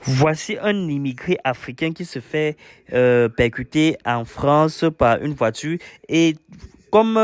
Voici un immigré africain qui se fait percuter en France par une voiture et comme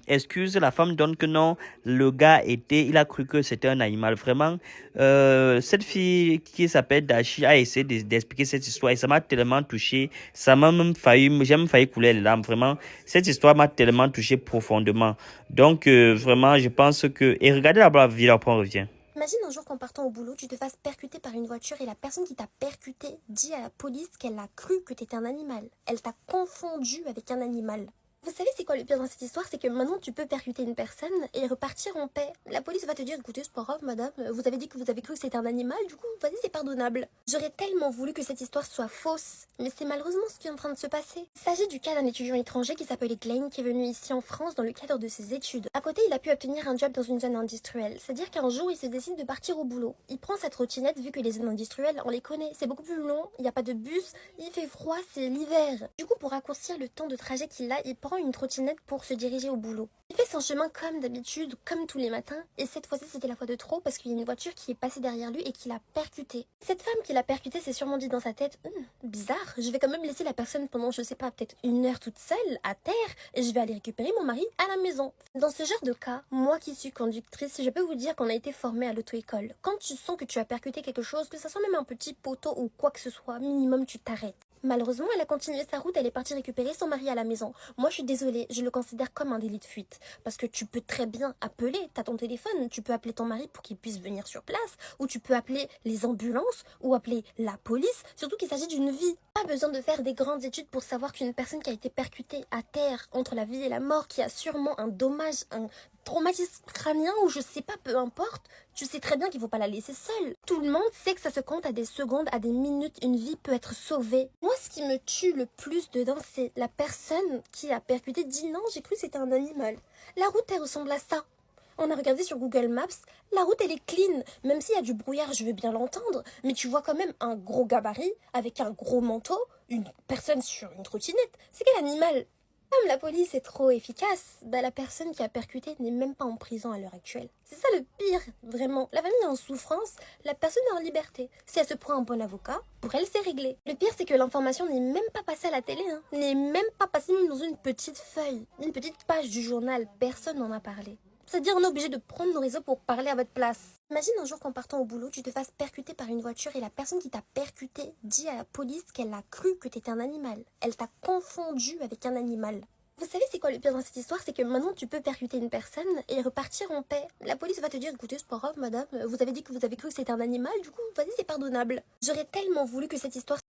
excuse, la femme donne que non, il a cru que c'était un animal. Vraiment, cette fille qui s'appelle Dashi a essayé d'expliquer cette histoire et ça m'a tellement touché, j'ai même failli couler les larmes. Vraiment, cette histoire m'a tellement touché profondément. Donc, vraiment, je pense que, et regardez la vidéo, après on revient. Imagine un jour qu'en partant au boulot, tu te fasses percuter par une voiture et la personne qui t'a percuté dit à la police qu'elle a cru que t'étais un animal. Elle t'a confondu avec un animal. Vous savez c'est quoi le pire dans cette histoire? C'est que maintenant tu peux percuter une personne et repartir en paix. La police va te dire écoutez c'est pas grave madame, vous avez dit que vous avez cru que c'était un animal, du coup vas-y c'est pardonnable. J'aurais tellement voulu que cette histoire soit fausse, mais c'est malheureusement ce qui est en train de se passer. Il s'agit du cas d'un étudiant étranger qui s'appelait Glenn qui est venu ici en France dans le cadre de ses études. À côté il a pu obtenir un job dans une zone industrielle, c'est-à-dire qu'un jour il se décide de partir au boulot. Il prend sa trottinette vu que les zones industrielles on les connaît, c'est beaucoup plus long, il n'y a pas de bus, il fait froid, c'est l'hiver. Du coup pour raccourcir le temps de trajet qu'il a, il prend une trottinette pour se diriger au boulot. Il fait son chemin comme d'habitude, comme tous les matins, et cette fois-ci c'était la fois de trop parce qu'il y a une voiture qui est passée derrière lui et qui l'a percuté. Cette femme qui l'a percuté s'est sûrement dit dans sa tête bizarre, je vais quand même laisser la personne pendant je sais pas peut-être une heure toute seule à terre et je vais aller récupérer mon mari à la maison. Dans ce genre de cas, moi qui suis conductrice, je peux vous dire qu'on a été formé à l'auto-école. Quand tu sens que tu as percuté quelque chose, que ça soit même un petit poteau ou quoi que ce soit, minimum tu t'arrêtes. Malheureusement, elle a continué sa route, elle est partie récupérer son mari à la maison. Moi, je suis désolée, je le considère comme un délit de fuite. Parce que tu peux très bien appeler, t'as ton téléphone, tu peux appeler ton mari pour qu'il puisse venir sur place, ou tu peux appeler les ambulances, ou appeler la police, surtout qu'il s'agit d'une vie. Pas besoin de faire des grandes études pour savoir qu'une personne qui a été percutée à terre entre la vie et la mort, qui a sûrement un dommage, un traumatisme crânien ou je sais pas, peu importe, tu sais très bien qu'il faut pas la laisser seule. Tout le monde sait que ça se compte à des secondes, à des minutes, une vie peut être sauvée. Moi, ce qui me tue le plus dedans, c'est la personne qui a percuté dit non, j'ai cru que c'était un animal. La route, elle ressemble à ça. On a regardé sur Google Maps, la route elle est clean, même s'il y a du brouillard, je veux bien l'entendre, mais tu vois quand même un gros gabarit avec un gros manteau, une personne sur une trottinette. C'est quel animal? Comme la police est trop efficace, la personne qui a percuté n'est même pas en prison à l'heure actuelle. C'est ça le pire, vraiment. La famille est en souffrance, la personne est en liberté. Si elle se prend un bon avocat, pour elle c'est réglé. Le pire c'est que l'information n'est même pas passée à la télé, n'est même pas passée même dans une petite feuille, une petite page du journal. Personne n'en a parlé. C'est-à-dire on est obligé de prendre nos réseaux pour parler à votre place. Imagine un jour qu'en partant au boulot, tu te fasses percuter par une voiture et la personne qui t'a percuté dit à la police qu'elle a cru que t'étais un animal. Elle t'a confondu avec un animal. Vous savez c'est quoi le pire dans cette histoire? C'est que maintenant tu peux percuter une personne et repartir en paix. La police va te dire écoutez c'est pas grave madame, vous avez dit que vous avez cru que c'était un animal, du coup vas-y c'est pardonnable. J'aurais tellement voulu que cette histoire